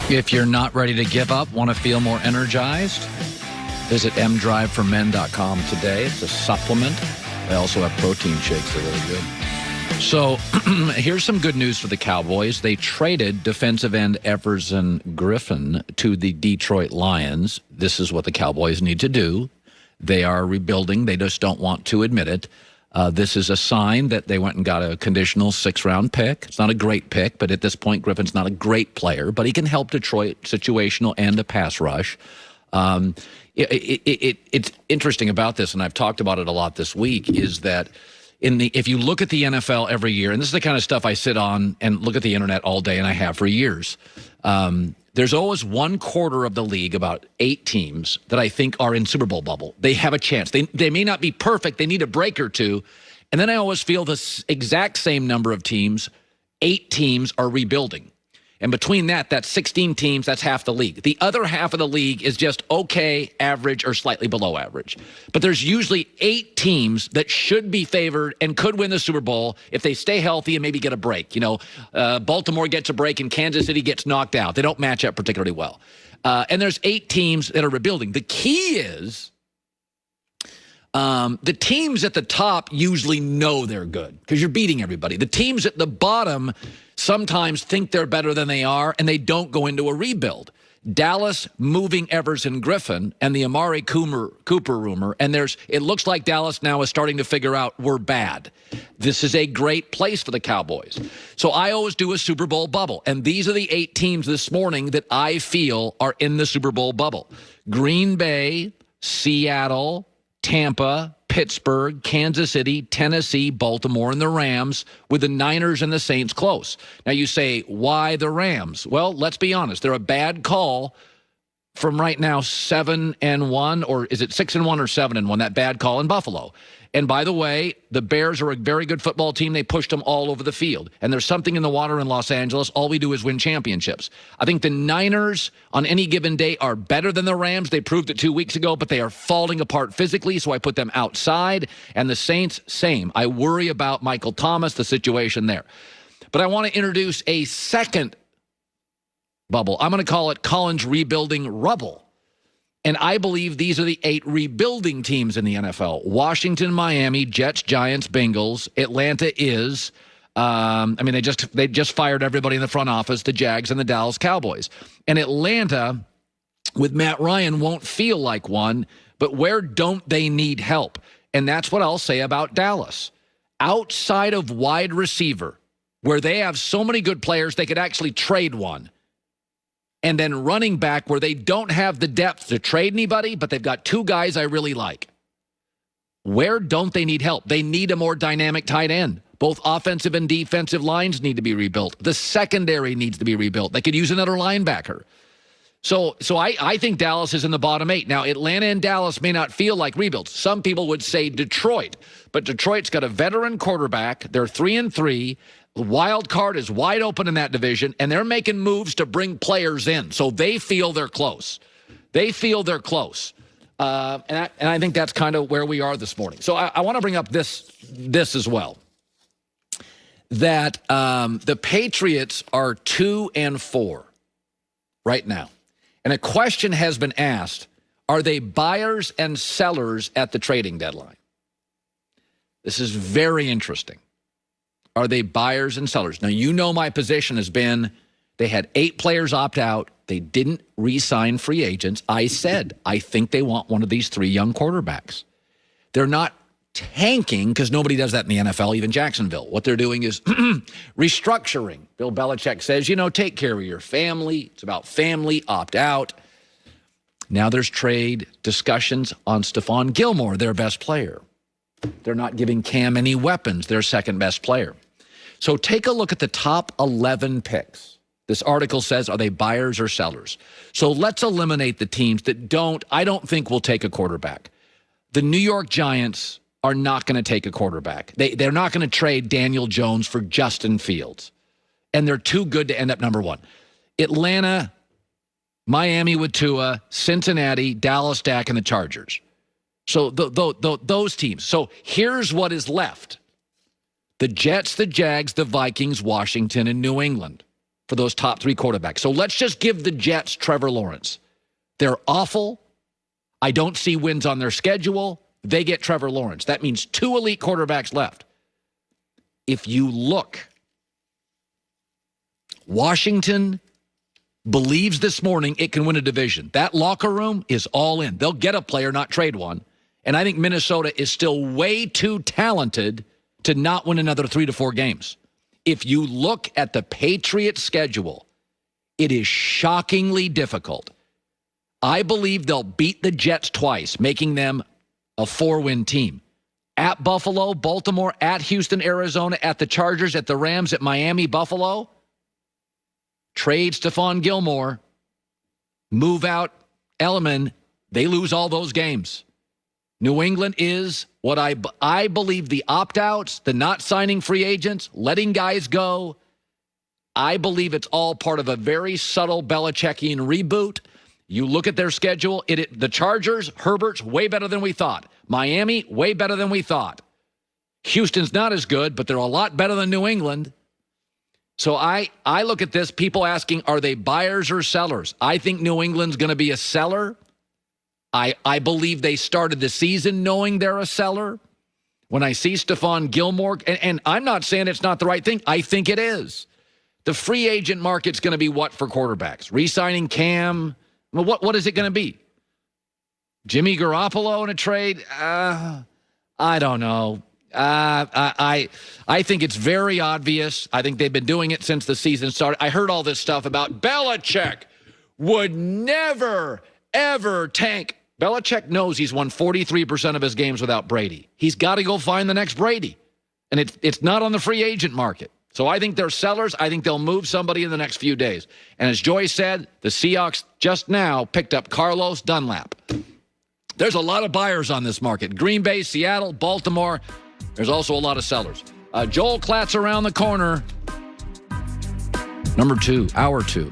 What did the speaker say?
If you're not ready to give up, want to feel more energized, visit mdriveformen.com today. It's a supplement. They also have protein shakes. They're really good. So here's some good news for the Cowboys. They traded defensive end Everson Griffen to the Detroit Lions. This is what the Cowboys need to do. They are rebuilding. They just don't want to admit it. This is a sign that they went and got a conditional 6th-round pick. It's not a great pick, but at this point, Griffen's not a great player, but he can help Detroit situational and a pass rush. It's interesting about this, and I've talked about it a lot this week, is that if you look at the NFL every year, and this is the kind of stuff I sit on and look at the internet all day, and I have for years, there's always one quarter of the league, about 8 teams, that I think are in Super Bowl bubble. They have a chance. They may not be perfect. They need a break or two. And then I always feel the exact same number of teams, 8 teams, are rebuilding. And between that's 16 teams, that's half the league. The other half of the league is just okay, average, or slightly below average. But there's usually 8 teams that should be favored and could win the Super Bowl if they stay healthy and maybe get a break. You know, Baltimore gets a break and Kansas City gets knocked out. They don't match up particularly well. And there's 8 teams that are rebuilding. The key is the teams at the top usually know they're good because you're beating everybody. The teams at the bottom sometimes think they're better than they are, and they don't go into a rebuild. Dallas moving Everson Griffen and the Amari Cooper rumor, and it looks like Dallas now is starting to figure out we're bad. This is a great place for the Cowboys. So I always do a Super Bowl bubble, and these are the 8 teams this morning that I feel are in the Super Bowl bubble. Green Bay, Seattle, Tampa, Pittsburgh, Kansas City, Tennessee, Baltimore, and the Rams, with the Niners and the Saints close. Now you say, why the Rams? Well, let's be honest. They're a bad call from right now 7-1, or is it 6-1 or 7-1, that bad call in Buffalo. And by the way, the Bears are a very good football team. They pushed them all over the field. And there's something in the water in Los Angeles. All we do is win championships. I think the Niners on any given day are better than the Rams. They proved it 2 weeks ago, but they are falling apart physically, so I put them outside. And the Saints, same. I worry about Michael Thomas, the situation there. But I want to introduce a second bubble. I'm going to call it Colin's rebuilding rubble. And I believe these are the 8 rebuilding teams in the NFL. Washington, Miami, Jets, Giants, Bengals. Atlanta is, they just fired everybody in the front office, the Jags and the Dallas Cowboys. And Atlanta, with Matt Ryan, won't feel like one, but where don't they need help? And that's what I'll say about Dallas. Outside of wide receiver, where they have so many good players, they could actually trade one. And then running back, where they don't have the depth to trade anybody, but they've got 2 guys I really like. Where don't they need help? They need a more dynamic tight end. Both offensive and defensive lines need to be rebuilt. The secondary needs to be rebuilt. They could use another linebacker. So I think Dallas is in the bottom 8. Now, Atlanta and Dallas may not feel like rebuilds. Some people would say Detroit. But Detroit's got a veteran quarterback. They're 3-3. The wild card is wide open in that division, and they're making moves to bring players in. So they feel they're close. They feel they're close. And I think that's kind of where we are this morning. So I want to bring up this as well. That the Patriots are 2-4 right now. And a question has been asked, are they buyers and sellers at the trading deadline? This is very interesting. Are they buyers and sellers? Now, you know my position has been they had 8 players opt out. They didn't re-sign free agents. I said, I think they want one of these 3 young quarterbacks. They're not tanking because nobody does that in the NFL, even Jacksonville. What they're doing is restructuring. Bill Belichick says, take care of your family. It's about family, opt out. Now there's trade discussions on Stephon Gilmore, their best player. They're not giving Cam any weapons, their second best player. So take a look at the top 11 picks. This article says, are they buyers or sellers? So let's eliminate the teams that I don't think will take a quarterback. The New York Giants are not going to take a quarterback. They're not going to trade Daniel Jones for Justin Fields. And they're too good to end up number 1. Atlanta, Miami with Tua, Cincinnati, Dallas, Dak, and the Chargers. So those teams. So here's what is left. The Jets, the Jags, the Vikings, Washington, and New England. for those top 3 quarterbacks. So let's just give the Jets Trevor Lawrence. They're awful. I don't see wins on their schedule. They get Trevor Lawrence. That means 2 elite quarterbacks left. If you look, Washington believes this morning it can win a division. That locker room is all in. They'll get a player, not trade one. And I think Minnesota is still way too talented to not win another 3 to 4 games. If you look at the Patriots' schedule, it is shockingly difficult. I believe they'll beat the Jets twice, making them a 4-win team. At Buffalo, Baltimore, at Houston, Arizona, at the Chargers, at the Rams, at Miami, Buffalo. Trade Stephon Gilmore. Move out Elliman. They lose all those games. New England is what I believe the opt-outs, the not signing free agents, letting guys go. I believe it's all part of a very subtle Belichickian reboot. You look at their schedule, the Chargers, Herbert's way better than we thought. Miami, way better than we thought. Houston's not as good, but they're a lot better than New England. So I look at this, people asking, are they buyers or sellers? I think New England's going to be a seller. I believe they started the season knowing they're a seller. When I see Stephon Gilmore, and I'm not saying it's not the right thing. I think it is. The free agent market's going to be what for quarterbacks? Re-signing Cam? Well, what is it going to be? Jimmy Garoppolo in a trade? I don't know. I think it's very obvious. I think they've been doing it since the season started. I heard all this stuff about Belichick would never, ever tank. Belichick knows he's won 43% of his games without Brady. He's got to go find the next Brady. And it's not on the free agent market. So I think they're sellers. I think they'll move somebody in the next few days. And as Joy said, the Seahawks just now picked up Carlos Dunlap. There's a lot of buyers on this market. Green Bay, Seattle, Baltimore. There's also a lot of sellers. Joel Klatt's around the corner. Number 2, hour 2.